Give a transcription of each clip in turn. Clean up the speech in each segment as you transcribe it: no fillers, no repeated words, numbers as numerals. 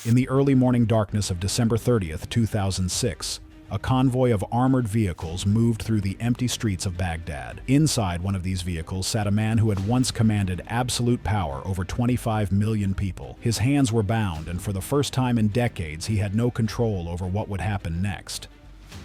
In the early morning darkness of December 30th, 2006, a convoy of armored vehicles moved through the empty streets of Baghdad. Inside one of these vehicles sat a man who had once commanded absolute power over 25 million people. His hands were bound, and for the first time in decades, he had no control over what would happen next.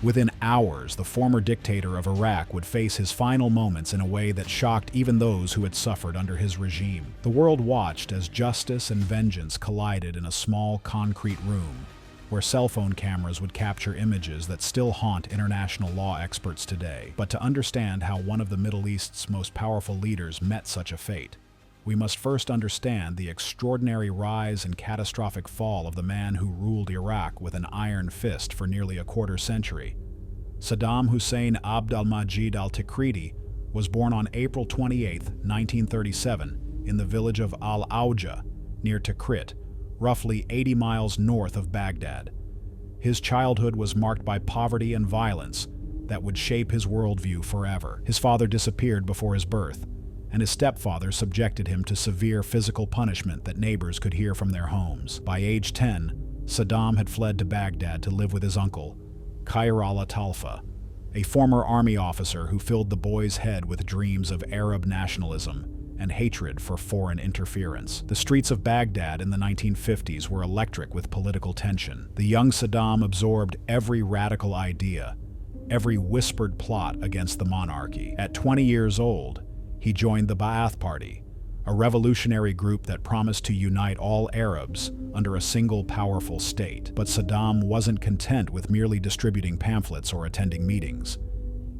Within hours, the former dictator of Iraq would face his final moments in a way that shocked even those who had suffered under his regime. The world watched as justice and vengeance collided in a small concrete room, where cell phone cameras would capture images that still haunt international law experts today. But to understand how one of the Middle East's most powerful leaders met such a fate, we must first understand the extraordinary rise and catastrophic fall of the man who ruled Iraq with an iron fist for nearly a quarter century. Saddam Hussein Abd al-Majid al-Tikriti was born on April 28, 1937, in the village of Al-Auja, near Tikrit, roughly 80 miles north of Baghdad. His childhood was marked by poverty and violence that would shape his worldview forever. His father disappeared before his birth, and his stepfather subjected him to severe physical punishment that neighbors could hear from their homes. By age 10, Saddam had fled to Baghdad to live with his uncle, Khair al-Talfa, a former army officer who filled the boy's head with dreams of Arab nationalism and hatred for foreign interference. The streets of Baghdad in the 1950s were electric with political tension. The young Saddam absorbed every radical idea, every whispered plot against the monarchy. At 20 years old, he joined the Ba'ath Party, a revolutionary group that promised to unite all Arabs under a single powerful state. But Saddam wasn't content with merely distributing pamphlets or attending meetings.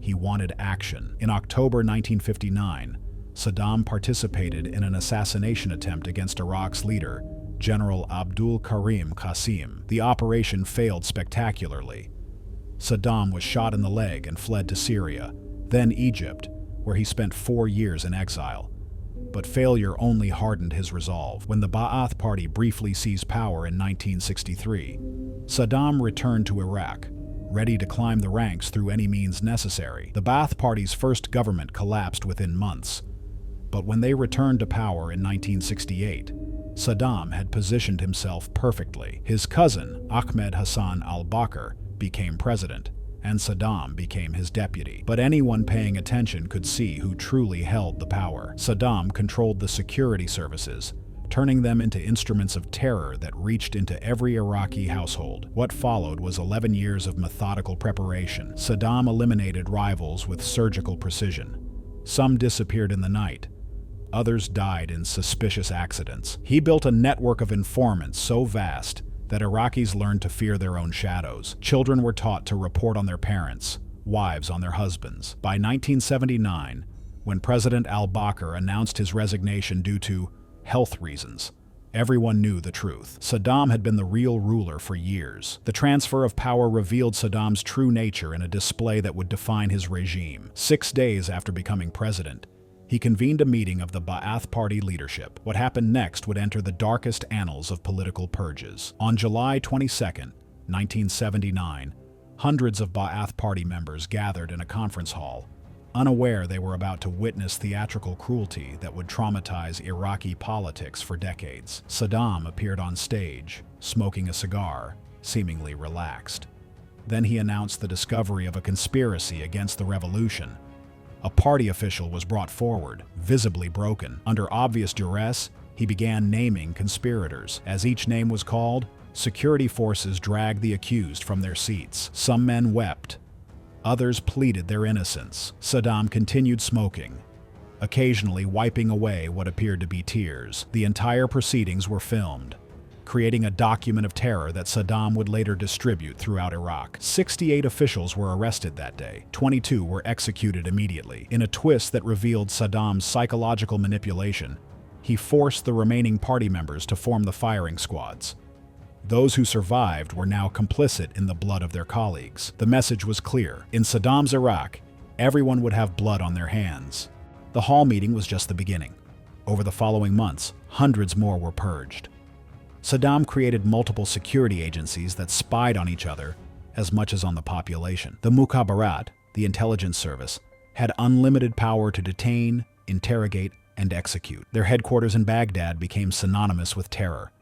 He wanted action. In October 1959, Saddam participated in an assassination attempt against Iraq's leader, General Abdul Karim Qasim. The operation failed spectacularly. Saddam was shot in the leg and fled to Syria, then Egypt, where he spent 4 years in exile. But failure only hardened his resolve. When the Ba'ath Party briefly seized power in 1963, Saddam returned to Iraq, ready to climb the ranks through any means necessary. The Ba'ath Party's first government collapsed within months, but when they returned to power in 1968, Saddam had positioned himself perfectly. His cousin, Ahmed Hassan al-Bakr, became president, and Saddam became his deputy. But anyone paying attention could see who truly held the power. Saddam controlled the security services, turning them into instruments of terror that reached into every Iraqi household. What followed was 11 years of methodical preparation. Saddam eliminated rivals with surgical precision. Some disappeared in the night. Others died in suspicious accidents. He built a network of informants so vast that Iraqis learned to fear their own shadows. Children were taught to report on their parents, wives on their husbands. By 1979, when President al-Bakr announced his resignation due to health reasons, everyone knew the truth. Saddam had been the real ruler for years. The transfer of power revealed Saddam's true nature in a display that would define his regime. 6 days after becoming president, he convened a meeting of the Ba'ath Party leadership. What happened next would enter the darkest annals of political purges. On July 22, 1979, hundreds of Ba'ath Party members gathered in a conference hall, unaware they were about to witness theatrical cruelty that would traumatize Iraqi politics for decades. Saddam appeared on stage, smoking a cigar, seemingly relaxed. Then he announced the discovery of a conspiracy against the revolution. A party official was brought forward, visibly broken. Under obvious duress, he began naming conspirators. As each name was called, security forces dragged the accused from their seats. Some men wept. Others pleaded their innocence. Saddam continued smoking, occasionally wiping away what appeared to be tears. The entire proceedings were filmed, creating a document of terror that Saddam would later distribute throughout Iraq. 68 officials were arrested that day. 22 were executed immediately. In a twist that revealed Saddam's psychological manipulation, he forced the remaining party members to form the firing squads. Those who survived were now complicit in the blood of their colleagues. The message was clear. In Saddam's Iraq, everyone would have blood on their hands. The hall meeting was just the beginning. Over the following months, hundreds more were purged. Saddam created multiple security agencies that spied on each other as much as on the population. The Mukhabarat, the intelligence service, had unlimited power to detain, interrogate, and execute. Their headquarters in Baghdad became synonymous with terror.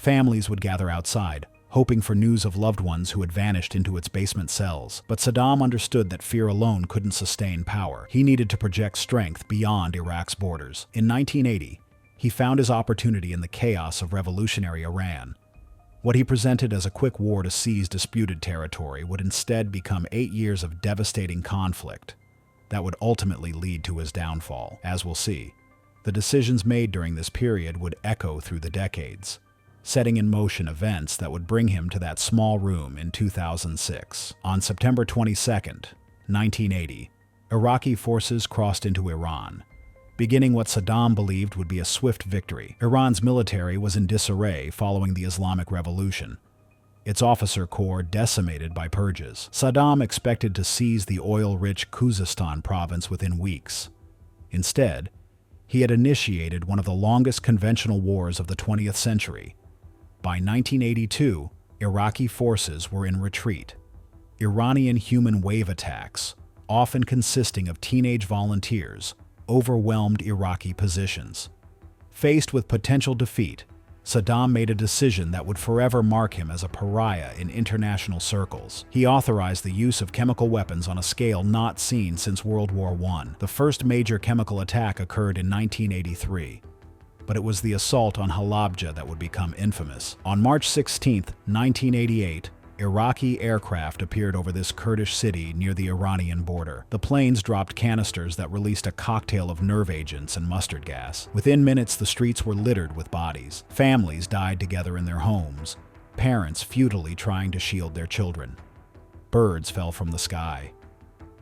Families would gather outside, hoping for news of loved ones who had vanished into its basement cells. But Saddam understood that fear alone couldn't sustain power. He needed to project strength beyond Iraq's borders. In 1980, he found his opportunity in the chaos of revolutionary Iran. What he presented as a quick war to seize disputed territory would instead become 8 years of devastating conflict that would ultimately lead to his downfall. As we'll see, the decisions made during this period would echo through the decades, setting in motion events that would bring him to that small room in 2006. On September 22, 1980, Iraqi forces crossed into Iran, beginning what Saddam believed would be a swift victory. Iran's military was in disarray following the Islamic Revolution, its officer corps decimated by purges. Saddam expected to seize the oil-rich Khuzestan province within weeks. Instead, he had initiated one of the longest conventional wars of the 20th century. By 1982, Iraqi forces were in retreat. Iranian human wave attacks, often consisting of teenage volunteers, overwhelmed Iraqi positions. Faced with potential defeat, Saddam made a decision that would forever mark him as a pariah in international circles. He authorized the use of chemical weapons on a scale not seen since World War I. The first major chemical attack occurred in 1983, but it was the assault on Halabja that would become infamous. On March 16, 1988, Iraqi aircraft appeared over this Kurdish city near the Iranian border. The planes dropped canisters that released a cocktail of nerve agents and mustard gas. Within minutes, the streets were littered with bodies. Families died together in their homes, parents futilely trying to shield their children. Birds fell from the sky.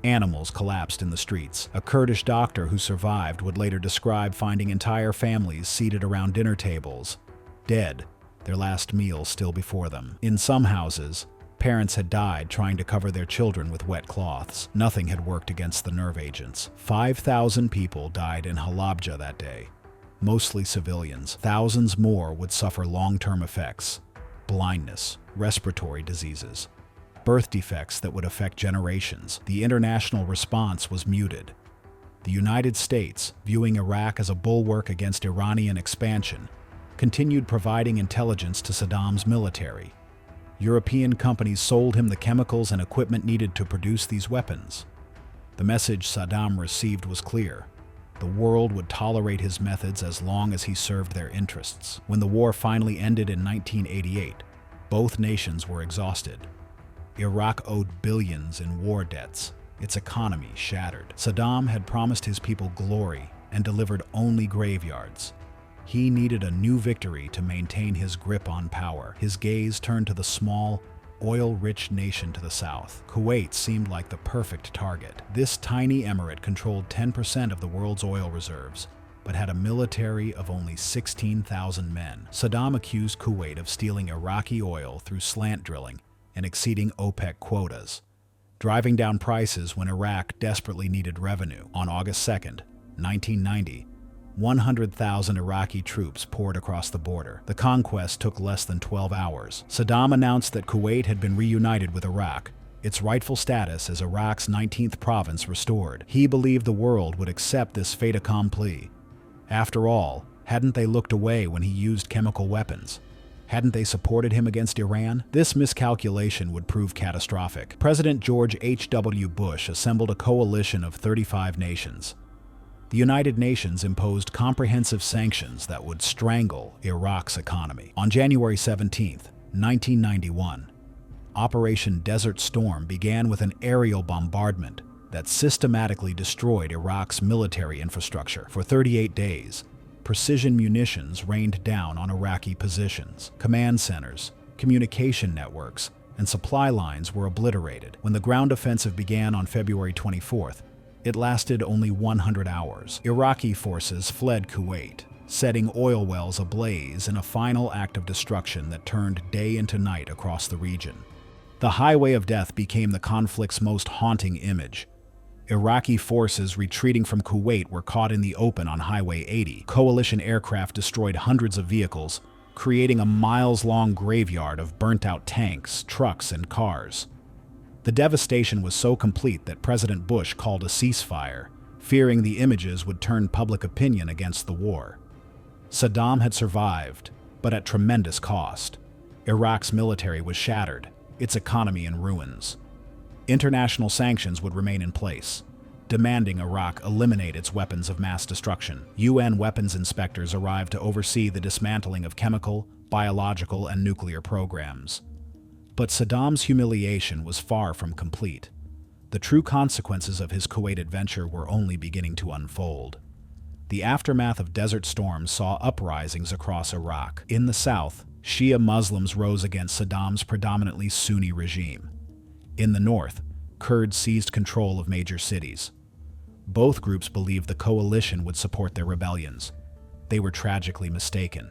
Animals collapsed in the streets. A Kurdish doctor who survived would later describe finding entire families seated around dinner tables, dead, their last meal still before them. In some houses, parents had died trying to cover their children with wet cloths. Nothing had worked against the nerve agents. 5,000 people died in Halabja that day, mostly civilians. Thousands more would suffer long-term effects: blindness, respiratory diseases, birth defects that would affect generations. The international response was muted. The United States, viewing Iraq as a bulwark against Iranian expansion, continued providing intelligence to Saddam's military. European companies sold him the chemicals and equipment needed to produce these weapons. The message Saddam received was clear: the world would tolerate his methods as long as he served their interests. When the war finally ended in 1988, both nations were exhausted. Iraq owed billions in war debts, its economy shattered. Saddam had promised his people glory and delivered only graveyards. He needed a new victory to maintain his grip on power. His gaze turned to the small, oil-rich nation to the south. Kuwait seemed like the perfect target. This tiny emirate controlled 10% of the world's oil reserves, but had a military of only 16,000 men. Saddam accused Kuwait of stealing Iraqi oil through slant drilling and exceeding OPEC quotas, driving down prices when Iraq desperately needed revenue. On August 2, 1990, 100,000 Iraqi troops poured across the border. The conquest took less than 12 hours. Saddam announced that Kuwait had been reunited with Iraq, its rightful status as Iraq's 19th province restored. He believed the world would accept this fait accompli. After all, hadn't they looked away when he used chemical weapons? Hadn't they supported him against Iran? This miscalculation would prove catastrophic. President George H.W. Bush assembled a coalition of 35 nations. The United Nations imposed comprehensive sanctions that would strangle Iraq's economy. On January 17, 1991, Operation Desert Storm began with an aerial bombardment that systematically destroyed Iraq's military infrastructure. For 38 days, precision munitions rained down on Iraqi positions. Command centers, communication networks, and supply lines were obliterated. When the ground offensive began on February 24th, it lasted only 100 hours. Iraqi forces fled Kuwait, setting oil wells ablaze in a final act of destruction that turned day into night across the region. The Highway of Death became the conflict's most haunting image. Iraqi forces retreating from Kuwait were caught in the open on Highway 80. Coalition aircraft destroyed hundreds of vehicles, creating a miles-long graveyard of burnt-out tanks, trucks, and cars. The devastation was so complete that President Bush called a ceasefire, fearing the images would turn public opinion against the war. Saddam had survived, but at tremendous cost. Iraq's military was shattered, its economy in ruins. International sanctions would remain in place, demanding Iraq eliminate its weapons of mass destruction. UN weapons inspectors arrived to oversee the dismantling of chemical, biological, and nuclear programs. But Saddam's humiliation was far from complete. The true consequences of his Kuwait adventure were only beginning to unfold. The aftermath of Desert Storms saw uprisings across Iraq. In the south, Shia Muslims rose against Saddam's predominantly Sunni regime. In the north, Kurds seized control of major cities. Both groups believed the coalition would support their rebellions. They were tragically mistaken.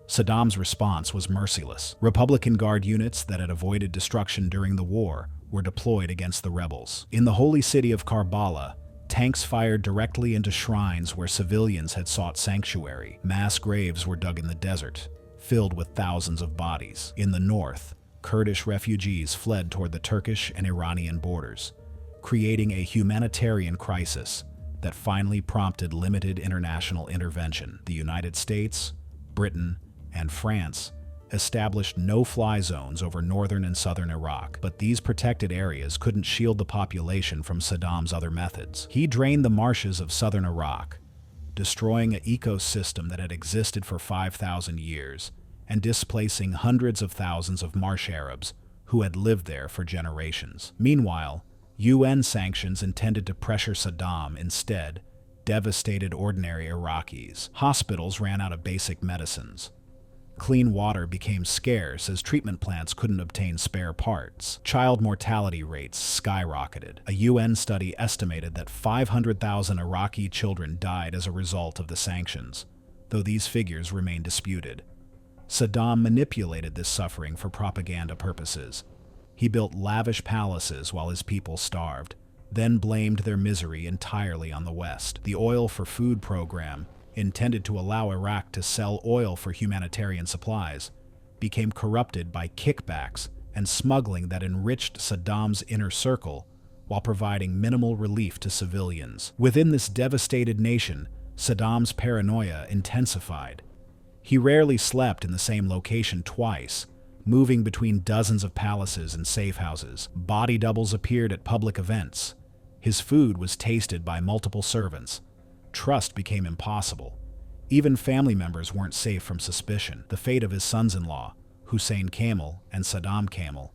Saddam's response was merciless. Republican Guard units that had avoided destruction during the war were deployed against the rebels. In the holy city of Karbala, tanks fired directly into shrines where civilians had sought sanctuary. Mass graves were dug in the desert, filled with thousands of bodies. In the north, Kurdish refugees fled toward the Turkish and Iranian borders, creating a humanitarian crisis that finally prompted limited international intervention. The United States, Britain, and France established no-fly zones over northern and southern Iraq, but these protected areas couldn't shield the population from Saddam's other methods. He drained the marshes of southern Iraq, destroying an ecosystem that had existed for 5,000 years, and displacing hundreds of thousands of marsh Arabs who had lived there for generations. Meanwhile, UN sanctions intended to pressure Saddam instead devastated ordinary Iraqis. Hospitals ran out of basic medicines. Clean water became scarce as treatment plants couldn't obtain spare parts. Child mortality rates skyrocketed. A UN study estimated that 500,000 Iraqi children died as a result of the sanctions, though these figures remain disputed. Saddam manipulated this suffering for propaganda purposes. He built lavish palaces while his people starved, then blamed their misery entirely on the West. The Oil for Food program, intended to allow Iraq to sell oil for humanitarian supplies, became corrupted by kickbacks and smuggling that enriched Saddam's inner circle while providing minimal relief to civilians. Within this devastated nation, Saddam's paranoia intensified. He rarely slept in the same location twice, moving between dozens of palaces and safe houses. Body doubles appeared at public events. His food was tasted by multiple servants. Trust became impossible. Even family members weren't safe from suspicion. The fate of his sons-in-law, Hussein Kamel and Saddam Kamel,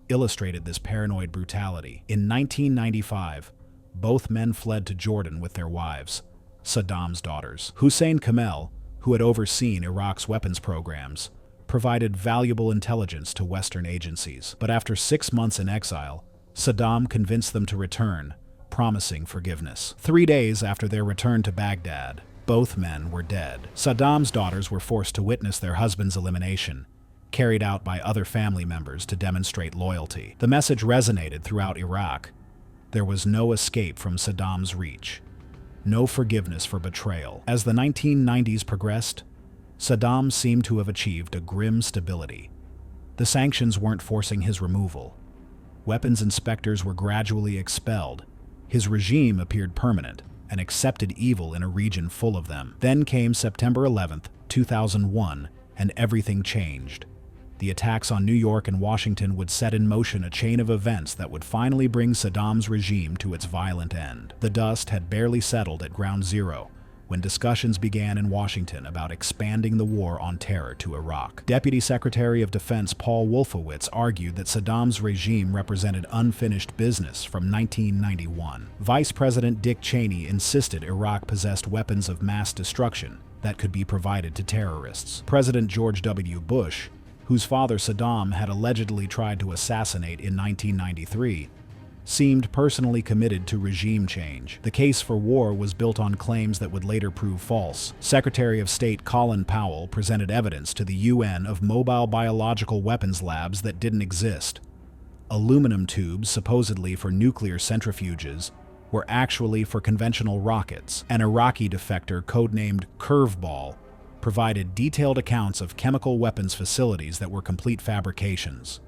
illustrated this paranoid brutality. In 1995, both men fled to Jordan with their wives, Saddam's daughters. Hussein Kamel, who had overseen Iraq's weapons programs, provided valuable intelligence to Western agencies. But after 6 months in exile, Saddam convinced them to return, promising forgiveness. 3 days after their return to Baghdad, both men were dead. Saddam's daughters were forced to witness their husband's elimination, carried out by other family members to demonstrate loyalty. The message resonated throughout Iraq. There was no escape from Saddam's reach, no forgiveness for betrayal. As the 1990s progressed, Saddam seemed to have achieved a grim stability. The sanctions weren't forcing his removal. Weapons inspectors were gradually expelled. His regime appeared permanent, and accepted evil in a region full of them. Then came September 11, 2001, and everything changed. The attacks on New York and Washington would set in motion a chain of events that would finally bring Saddam's regime to its violent end. The dust had barely settled at ground zero when discussions began in Washington about expanding the war on terror to Iraq. Deputy Secretary of Defense Paul Wolfowitz argued that Saddam's regime represented unfinished business from 1991. Vice President Dick Cheney insisted Iraq possessed weapons of mass destruction that could be provided to terrorists. President George W. Bush, whose father Saddam had allegedly tried to assassinate in 1993, seemed personally committed to regime change. The case for war was built on claims that would later prove false. Secretary of State Colin Powell presented evidence to the UN of mobile biological weapons labs that didn't exist. Aluminum tubes, supposedly for nuclear centrifuges, were actually for conventional rockets. An Iraqi defector codenamed Curveball provided detailed accounts of chemical weapons facilities that were complete fabrications.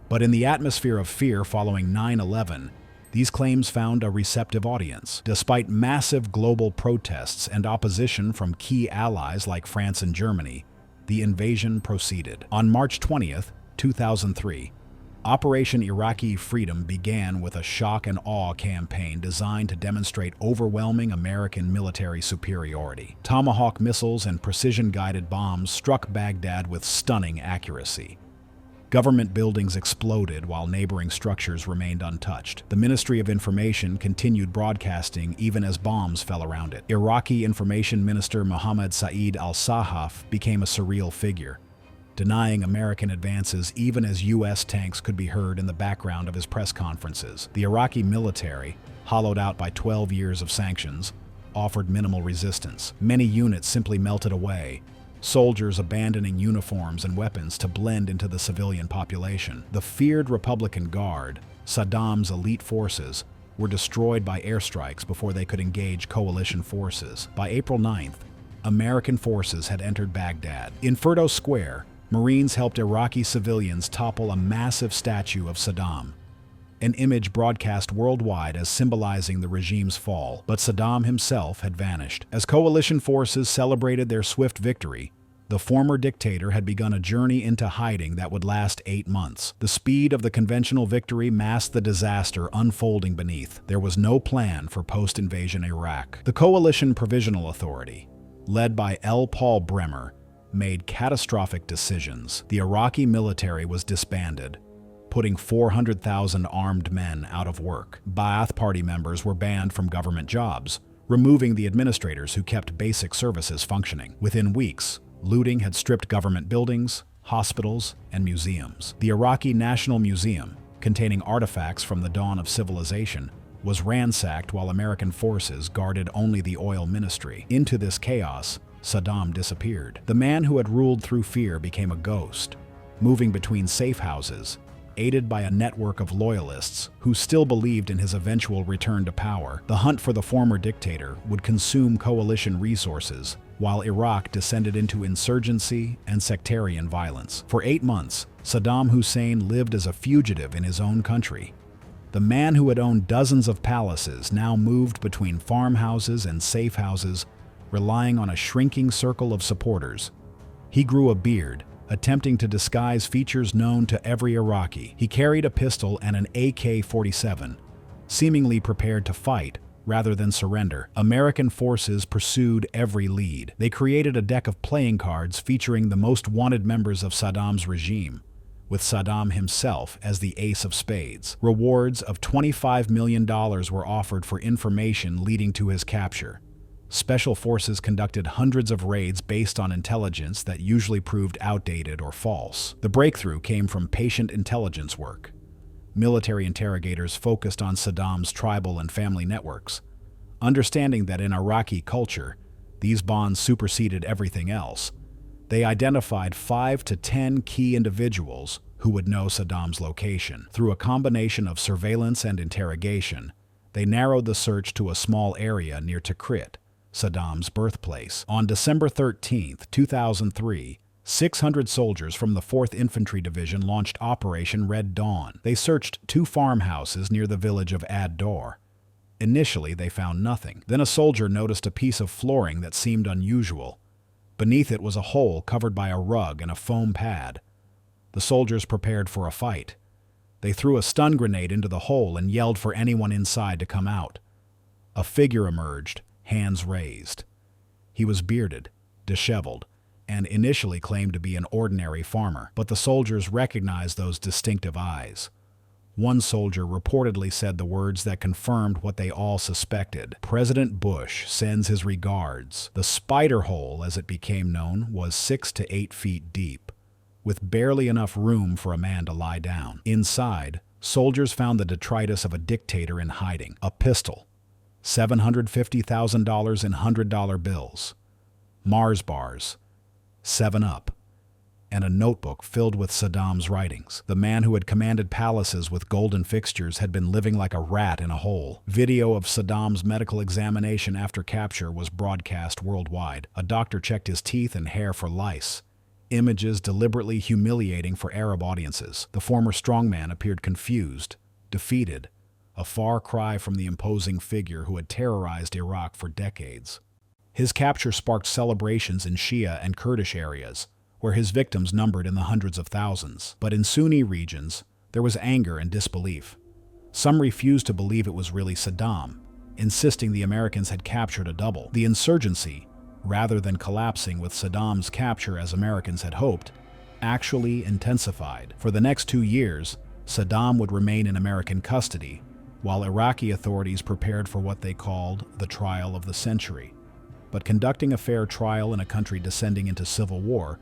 But in the atmosphere of fear following 9/11, these claims found a receptive audience. Despite massive global protests and opposition from key allies like France and Germany, the invasion proceeded. On March 20th, 2003, Operation Iraqi Freedom began with a shock and awe campaign designed to demonstrate overwhelming American military superiority. Tomahawk missiles and precision-guided bombs struck Baghdad with stunning accuracy. Government buildings exploded while neighboring structures remained untouched. The Ministry of Information continued broadcasting even as bombs fell around it. Iraqi Information Minister Mohammad Saeed al-Sahaf became a surreal figure, denying American advances even as U.S. tanks could be heard in the background of his press conferences. The Iraqi military, hollowed out by 12 years of sanctions, offered minimal resistance. Many units simply melted away, soldiers abandoning uniforms and weapons to blend into the civilian population. The feared Republican Guard, Saddam's elite forces, were destroyed by airstrikes before they could engage coalition forces. By April 9th, American forces had entered Baghdad. In Firdos Square, Marines helped Iraqi civilians topple a massive statue of Saddam, an image broadcast worldwide as symbolizing the regime's fall. But Saddam himself had vanished. As coalition forces celebrated their swift victory, the former dictator had begun a journey into hiding that would last 8 months. The speed of the conventional victory masked the disaster unfolding beneath. There was no plan for post-invasion Iraq. The Coalition Provisional Authority, led by L. Paul Bremer, made catastrophic decisions. The Iraqi military was disbanded, putting 400,000 armed men out of work. Ba'ath Party members were banned from government jobs, removing the administrators who kept basic services functioning. Within weeks, looting had stripped government buildings, hospitals, and museums. The Iraqi National Museum, containing artifacts from the dawn of civilization, was ransacked while American forces guarded only the oil ministry. Into this chaos, Saddam disappeared. The man who had ruled through fear became a ghost, moving between safe houses, aided by a network of loyalists who still believed in his eventual return to power. The hunt for the former dictator would consume coalition resources, while Iraq descended into insurgency and sectarian violence. For 8 months, Saddam Hussein lived as a fugitive in his own country. The man who had owned dozens of palaces now moved between farmhouses and safe houses, relying on a shrinking circle of supporters. He grew a beard, attempting to disguise features known to every Iraqi. He carried a pistol and an AK-47, seemingly prepared to fight rather than surrender. American forces pursued every lead. They created a deck of playing cards featuring the most wanted members of Saddam's regime, with Saddam himself as the ace of spades. Rewards of $25 million were offered for information leading to his capture. Special forces conducted hundreds of raids based on intelligence that usually proved outdated or false. The breakthrough came from patient intelligence work. Military interrogators focused on Saddam's tribal and family networks, understanding that in Iraqi culture, these bonds superseded everything else. They identified 5 to 10 key individuals who would know Saddam's location. Through a combination of surveillance and interrogation, they narrowed the search to a small area near Tikrit, Saddam's birthplace. On December 13, 2003, 600 soldiers from the 4th Infantry Division launched Operation Red Dawn. They searched 2 farmhouses near the village of Ad-Dor. Initially, they found nothing. Then a soldier noticed a piece of flooring that seemed unusual. Beneath it was a hole covered by a rug and a foam pad. The soldiers prepared for a fight. They threw a stun grenade into the hole and yelled for anyone inside to come out. A figure emerged, hands raised. He was bearded, disheveled, and initially claimed to be an ordinary farmer, but the soldiers recognized those distinctive eyes. One soldier reportedly said the words that confirmed what they all suspected. "President Bush sends his regards." The spider hole, as it became known, was 6 to 8 feet deep, with barely enough room for a man to lie down. Inside, soldiers found the detritus of a dictator in hiding: a pistol, $750,000 in $100 bills, Mars bars, 7-Up, and a notebook filled with Saddam's writings. The man who had commanded palaces with golden fixtures had been living like a rat in a hole. Video of Saddam's medical examination after capture was broadcast worldwide. A doctor checked his teeth and hair for lice, images deliberately humiliating for Arab audiences. The former strongman appeared confused, defeated, a far cry from the imposing figure who had terrorized Iraq for decades. His capture sparked celebrations in Shia and Kurdish areas, where his victims numbered in the hundreds of thousands. But in Sunni regions, there was anger and disbelief. Some refused to believe it was really Saddam, insisting the Americans had captured a double. The insurgency, rather than collapsing with Saddam's capture as Americans had hoped, actually intensified. For the next 2 years, Saddam would remain in American custody, while Iraqi authorities prepared for what they called the trial of the century. But conducting a fair trial in a country descending into civil war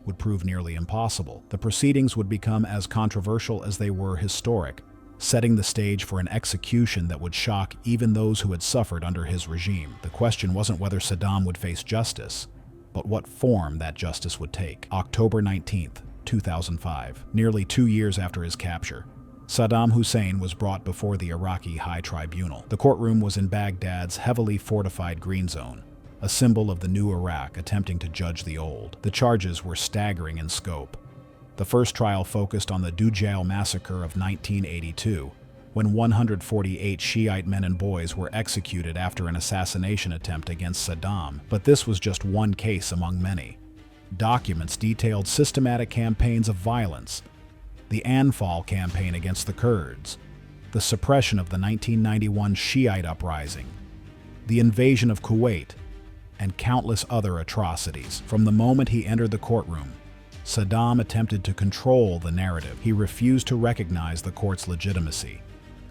would prove nearly impossible. The proceedings would become as controversial as they were historic, setting the stage for an execution that would shock even those who had suffered under his regime. The question wasn't whether Saddam would face justice, but what form that justice would take. October 19th, 2005, nearly 2 years after his capture, Saddam Hussein was brought before the Iraqi High Tribunal. The courtroom was in Baghdad's heavily fortified green zone, a symbol of the new Iraq attempting to judge the old. The charges were staggering in scope. The first trial focused on the Dujail massacre of 1982, when 148 Shiite men and boys were executed after an assassination attempt against Saddam. But this was just one case among many. Documents detailed systematic campaigns of violence, the Anfal campaign against the Kurds, the suppression of the 1991 Shiite uprising, the invasion of Kuwait, and countless other atrocities. From the moment he entered the courtroom, Saddam attempted to control the narrative. He refused to recognize the court's legitimacy,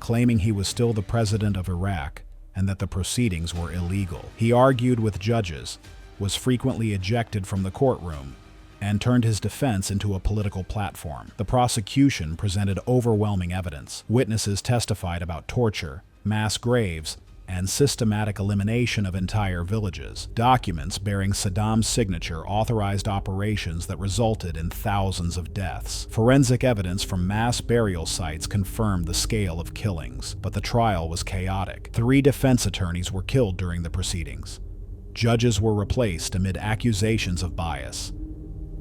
claiming he was still the president of Iraq and that the proceedings were illegal. He argued with judges, was frequently ejected from the courtroom, and turned his defense into a political platform. The prosecution presented overwhelming evidence. Witnesses testified about torture, mass graves, and systematic elimination of entire villages. Documents bearing Saddam's signature authorized operations that resulted in thousands of deaths. Forensic evidence from mass burial sites confirmed the scale of killings, but the trial was chaotic. 3 defense attorneys were killed during the proceedings. Judges were replaced amid accusations of bias.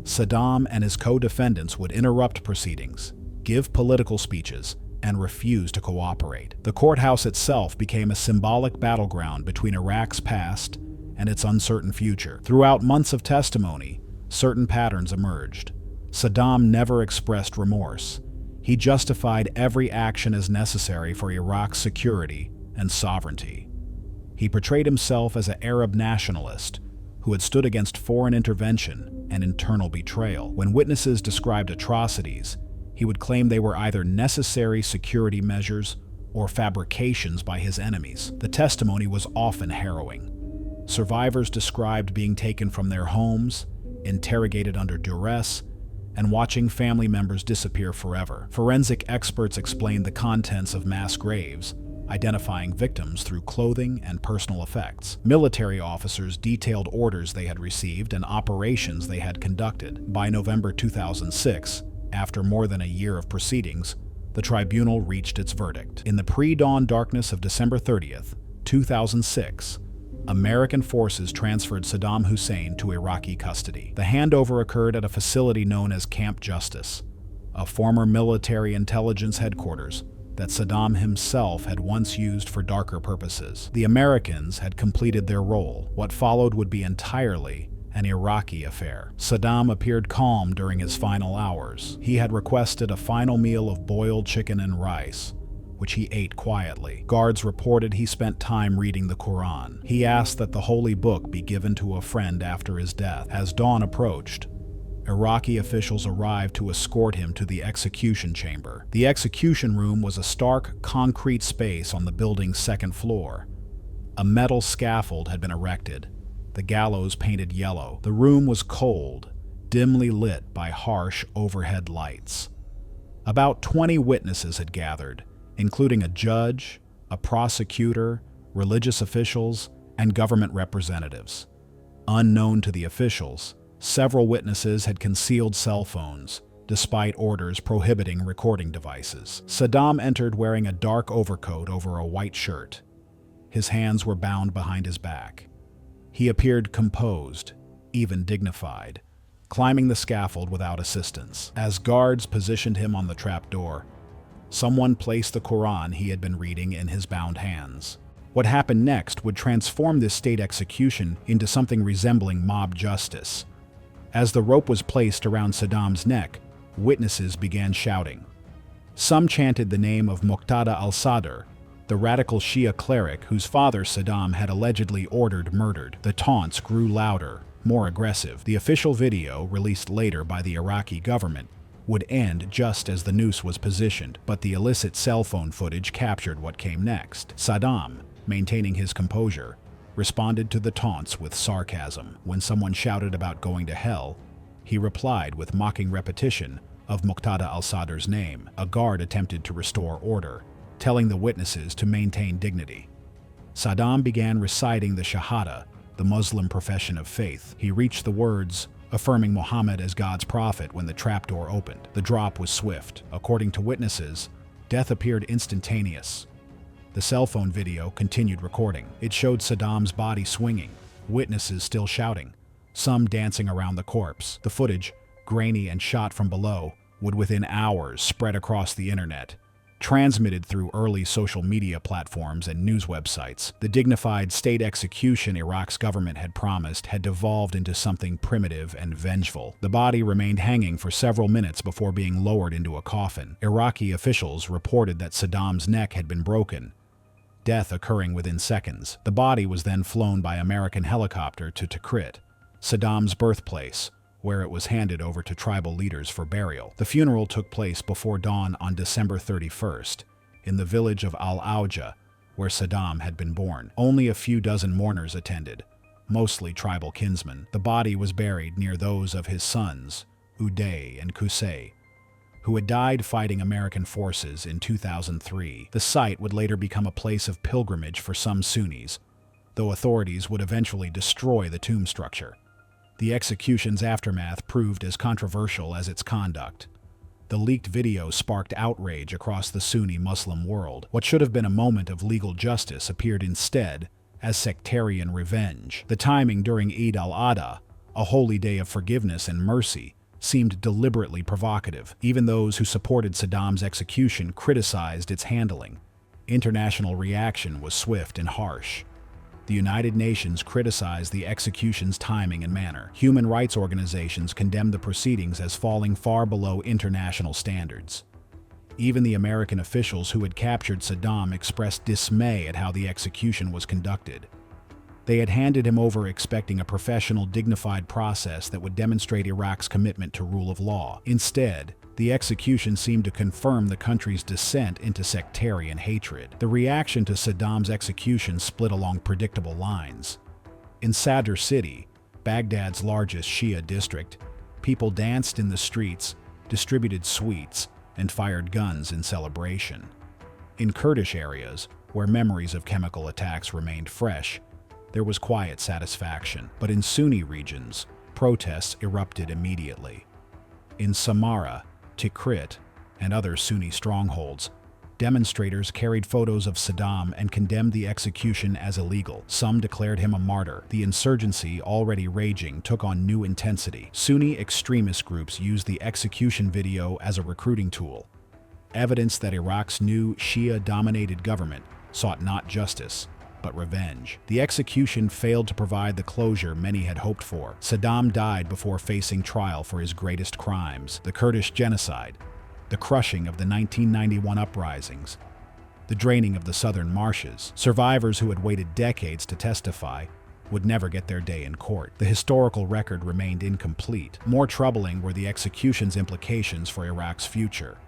Saddam and his co-defendants would interrupt proceedings, give political speeches, and refuse to cooperate. The courthouse itself became a symbolic battleground between Iraq's past and its uncertain future. Throughout months of testimony, certain patterns emerged. Saddam never expressed remorse. He justified every action as necessary for Iraq's security and sovereignty. He portrayed himself as an Arab nationalist who had stood against foreign intervention and internal betrayal. When witnesses described atrocities, he would claim they were either necessary security measures or fabrications by his enemies. The testimony was often harrowing. Survivors described being taken from their homes, interrogated under duress, and watching family members disappear forever. Forensic experts explained the contents of mass graves, identifying victims through clothing and personal effects. Military officers detailed orders they had received and operations they had conducted. By November 2006, after more than a year of proceedings, the tribunal reached its verdict. In the pre-dawn darkness of December 30th, 2006, American forces transferred Saddam Hussein to Iraqi custody. The handover occurred at a facility known as Camp Justice, a former military intelligence headquarters that Saddam himself had once used for darker purposes. The Americans had completed their role. What followed would be entirely an Iraqi affair. Saddam appeared calm during his final hours. He had requested a final meal of boiled chicken and rice, which he ate quietly. Guards reported he spent time reading the Quran. He asked that the holy book be given to a friend after his death. As dawn approached, Iraqi officials arrived to escort him to the execution chamber. The execution room was a stark, concrete space on the building's second floor. A metal scaffold had been erected, the gallows painted yellow. The room was cold, dimly lit by harsh overhead lights. About 20 witnesses had gathered, including a judge, a prosecutor, religious officials, and government representatives. Unknown to the officials, several witnesses had concealed cell phones, despite orders prohibiting recording devices. Saddam entered wearing a dark overcoat over a white shirt. His hands were bound behind his back. He appeared composed, even dignified, climbing the scaffold without assistance. As guards positioned him on the trapdoor, someone placed the Quran he had been reading in his bound hands. What happened next would transform this state execution into something resembling mob justice. As the rope was placed around Saddam's neck, witnesses began shouting. Some chanted the name of Muqtada al-Sadr, the radical Shia cleric whose father Saddam had allegedly ordered murdered. The taunts grew louder, more aggressive. The official video, released later by the Iraqi government, would end just as the noose was positioned, but the illicit cell phone footage captured what came next. Saddam, maintaining his composure, responded to the taunts with sarcasm. When someone shouted about going to hell, he replied with mocking repetition of Muqtada al-Sadr's name. A guard attempted to restore order, telling the witnesses to maintain dignity. Saddam began reciting the Shahada, the Muslim profession of faith. He reached the words, affirming Muhammad as God's prophet when the trapdoor opened. The drop was swift. According to witnesses, death appeared instantaneous. The cell phone video continued recording. It showed Saddam's body swinging, witnesses still shouting, some dancing around the corpse. The footage, grainy and shot from below, would within hours spread across the internet, transmitted through early social media platforms and news websites. The dignified state execution Iraq's government had promised had devolved into something primitive and vengeful. The body remained hanging for several minutes before being lowered into a coffin. Iraqi officials reported that Saddam's neck had been broken, death occurring within seconds. The body was then flown by American helicopter to Tikrit, Saddam's birthplace, where it was handed over to tribal leaders for burial. The funeral took place before dawn on December 31st, in the village of Al-Auja, where Saddam had been born. Only a few dozen mourners attended, mostly tribal kinsmen. The body was buried near those of his sons, Uday and Qusay, who had died fighting American forces in 2003. The site would later become a place of pilgrimage for some Sunnis, though authorities would eventually destroy the tomb structure. The execution's aftermath proved as controversial as its conduct. The leaked video sparked outrage across the Sunni Muslim world. What should have been a moment of legal justice appeared instead as sectarian revenge. The timing during Eid al-Adha, a holy day of forgiveness and mercy, seemed deliberately provocative. Even those who supported Saddam's execution criticized its handling. International reaction was swift and harsh. The United Nations criticized the execution's timing and manner. Human rights organizations condemned the proceedings as falling far below international standards. Even the American officials who had captured Saddam expressed dismay at how the execution was conducted. They had handed him over expecting a professional, dignified process that would demonstrate Iraq's commitment to rule of law. Instead, the execution seemed to confirm the country's descent into sectarian hatred. The reaction to Saddam's execution split along predictable lines. In Sadr City, Baghdad's largest Shia district, people danced in the streets, distributed sweets, and fired guns in celebration. In Kurdish areas, where memories of chemical attacks remained fresh, there was quiet satisfaction. But in Sunni regions, protests erupted immediately. In Samarra, Tikrit, and other Sunni strongholds, demonstrators carried photos of Saddam and condemned the execution as illegal. Some declared him a martyr. The insurgency, already raging, took on new intensity. Sunni extremist groups used the execution video as a recruiting tool. Evidence that Iraq's new Shia-dominated government sought not justice, but revenge. The execution failed to provide the closure many had hoped for. Saddam died before facing trial for his greatest crimes: the Kurdish genocide, the crushing of the 1991 uprisings, the draining of the southern marshes. Survivors who had waited decades to testify would never get their day in court. The historical record remained incomplete. More troubling were the execution's implications for Iraq's future.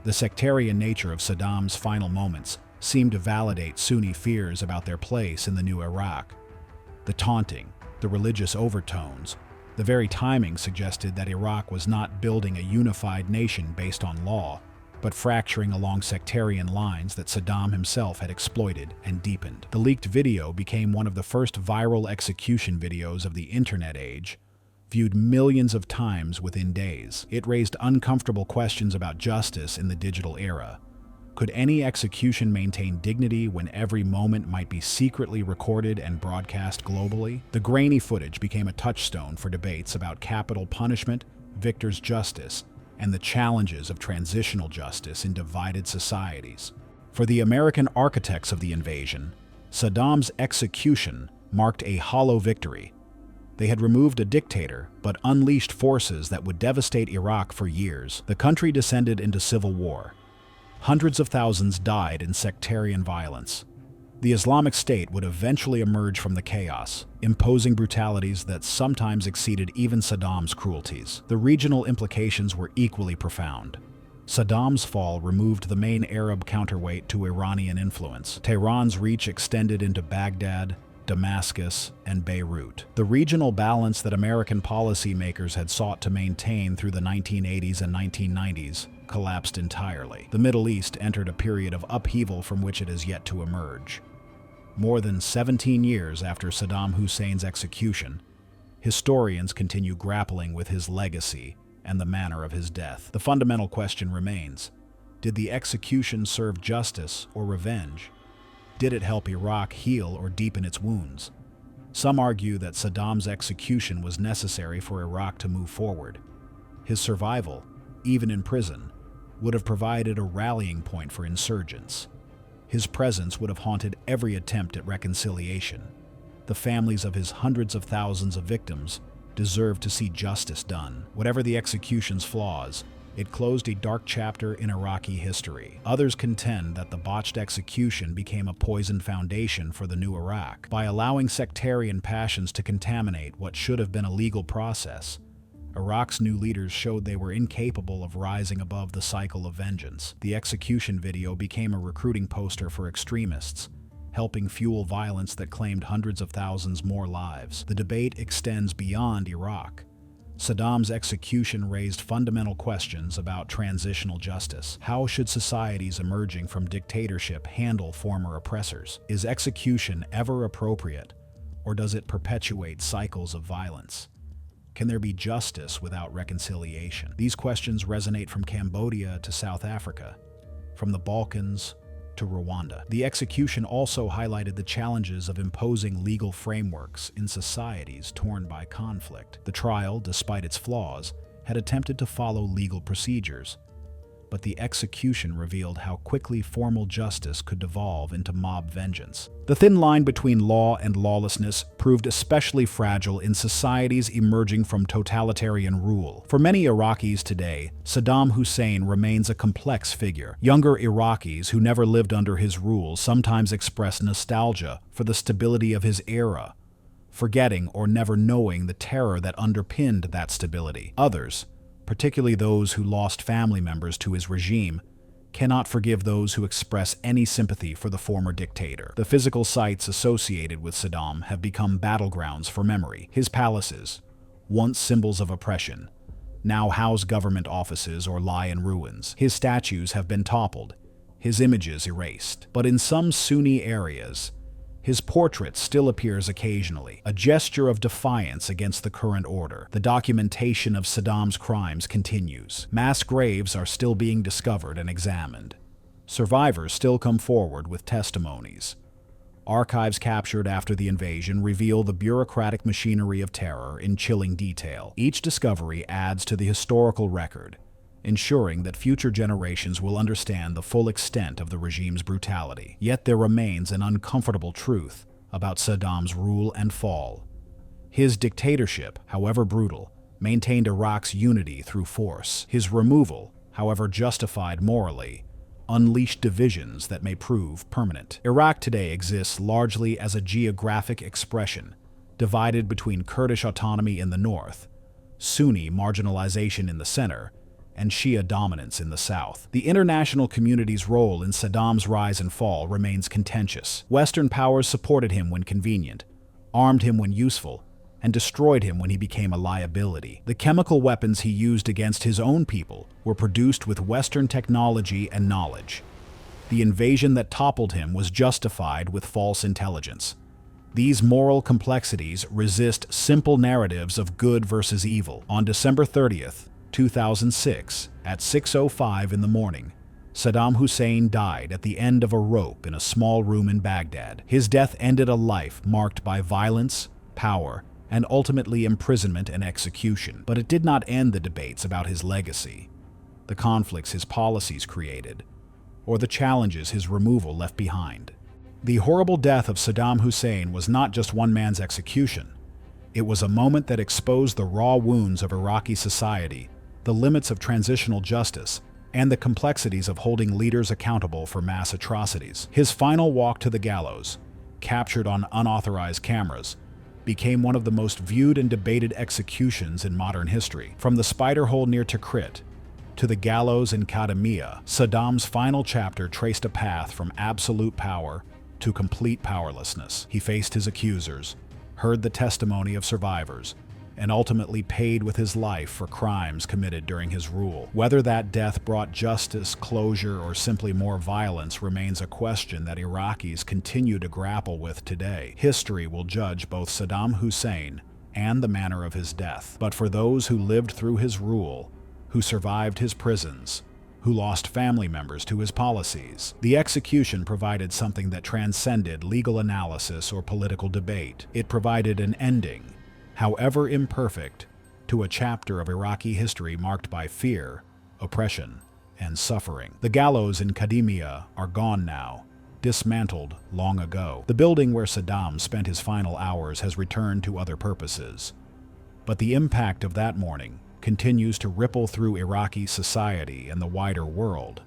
The sectarian nature of Saddam's final moments seemed to validate Sunni fears about their place in the new Iraq. The taunting, the religious overtones, the very timing suggested that Iraq was not building a unified nation based on law, but fracturing along sectarian lines that Saddam himself had exploited and deepened. The leaked video became one of the first viral execution videos of the internet age, viewed millions of times within days. It raised uncomfortable questions about justice in the digital era. Could any execution maintain dignity when every moment might be secretly recorded and broadcast globally? The grainy footage became a touchstone for debates about capital punishment, victor's justice, and the challenges of transitional justice in divided societies. For the American architects of the invasion, Saddam's execution marked a hollow victory. They had removed a dictator, but unleashed forces that would devastate Iraq for years. The country descended into civil war. Hundreds of thousands died in sectarian violence. The Islamic State would eventually emerge from the chaos, imposing brutalities that sometimes exceeded even Saddam's cruelties. The regional implications were equally profound. Saddam's fall removed the main Arab counterweight to Iranian influence. Tehran's reach extended into Baghdad, Damascus, and Beirut. The regional balance that American policymakers had sought to maintain through the 1980s and 1990s collapsed entirely. The Middle East entered a period of upheaval from which it is yet to emerge. More than 17 years after Saddam Hussein's execution, historians continue grappling with his legacy and the manner of his death. The fundamental question remains: did the execution serve justice or revenge? Did it help Iraq heal or deepen its wounds? Some argue that Saddam's execution was necessary for Iraq to move forward. His survival, even in prison, would have provided a rallying point for insurgents. His presence would have haunted every attempt at reconciliation. The families of his hundreds of thousands of victims deserved to see justice done. Whatever the execution's flaws, it closed a dark chapter in Iraqi history. Others contend that the botched execution became a poisoned foundation for the new Iraq. By allowing sectarian passions to contaminate what should have been a legal process, Iraq's new leaders showed they were incapable of rising above the cycle of vengeance. The execution video became a recruiting poster for extremists, helping fuel violence that claimed hundreds of thousands more lives. The debate extends beyond Iraq. Saddam's execution raised fundamental questions about transitional justice. How should societies emerging from dictatorship handle former oppressors? Is execution ever appropriate, or does it perpetuate cycles of violence? Can there be justice without reconciliation? These questions resonate from Cambodia to South Africa, from the Balkans to Rwanda. The execution also highlighted the challenges of imposing legal frameworks in societies torn by conflict. The trial, despite its flaws, had attempted to follow legal procedures, but the execution revealed how quickly formal justice could devolve into mob vengeance. The thin line between law and lawlessness proved especially fragile in societies emerging from totalitarian rule. For many Iraqis today, Saddam Hussein remains a complex figure. Younger Iraqis who never lived under his rule sometimes express nostalgia for the stability of his era, forgetting or never knowing the terror that underpinned that stability. Others, particularly those who lost family members to his regime, cannot forgive those who express any sympathy for the former dictator. The physical sites associated with Saddam have become battlegrounds for memory. His palaces, once symbols of oppression, now house government offices or lie in ruins. His statues have been toppled, his images erased. But in some Sunni areas, his portrait still appears occasionally, a gesture of defiance against the current order. The documentation of Saddam's crimes continues. Mass graves are still being discovered and examined. Survivors still come forward with testimonies. Archives captured after the invasion reveal the bureaucratic machinery of terror in chilling detail. Each discovery adds to the historical record, ensuring that future generations will understand the full extent of the regime's brutality. Yet there remains an uncomfortable truth about Saddam's rule and fall. His dictatorship, however brutal, maintained Iraq's unity through force. His removal, however justified morally, unleashed divisions that may prove permanent. Iraq today exists largely as a geographic expression, divided between Kurdish autonomy in the north, Sunni marginalization in the center, and Shia dominance in the south. The international community's role in Saddam's rise and fall remains contentious. Western powers supported him when convenient, armed him when useful, and destroyed him when he became a liability. The chemical weapons he used against his own people were produced with Western technology and knowledge. The invasion that toppled him was justified with false intelligence. These moral complexities resist simple narratives of good versus evil. On December 30th, 2006, at 6:05 in the morning, Saddam Hussein died at the end of a rope in a small room in Baghdad. His death ended a life marked by violence, power, and ultimately imprisonment and execution. But it did not end the debates about his legacy, the conflicts his policies created, or the challenges his removal left behind. The horrible death of Saddam Hussein was not just one man's execution. It was a moment that exposed the raw wounds of Iraqi society, the limits of transitional justice, and the complexities of holding leaders accountable for mass atrocities. His final walk to the gallows, captured on unauthorized cameras, became one of the most viewed and debated executions in modern history. From the spider hole near Tikrit to the gallows in Kadamiyya, Saddam's final chapter traced a path from absolute power to complete powerlessness. He faced his accusers, heard the testimony of survivors, and ultimately paid with his life for crimes committed during his rule. Whether that death brought justice, closure, or simply more violence remains a question that Iraqis continue to grapple with today. History will judge both Saddam Hussein and the manner of his death. But for those who lived through his rule, who survived his prisons, who lost family members to his policies, the execution provided something that transcended legal analysis or political debate. It provided an ending, however imperfect, to a chapter of Iraqi history marked by fear, oppression, and suffering. The gallows in Kadamiyya are gone now, dismantled long ago. The building where Saddam spent his final hours has returned to other purposes. But the impact of that morning continues to ripple through Iraqi society and the wider world,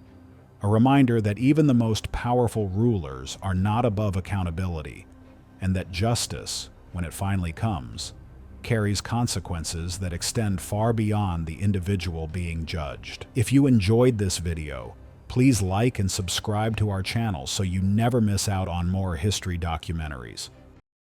a reminder that even the most powerful rulers are not above accountability, and that justice, when it finally comes, carries consequences that extend far beyond the individual being judged. If you enjoyed this video, please like and subscribe to our channel so you never miss out on more history documentaries.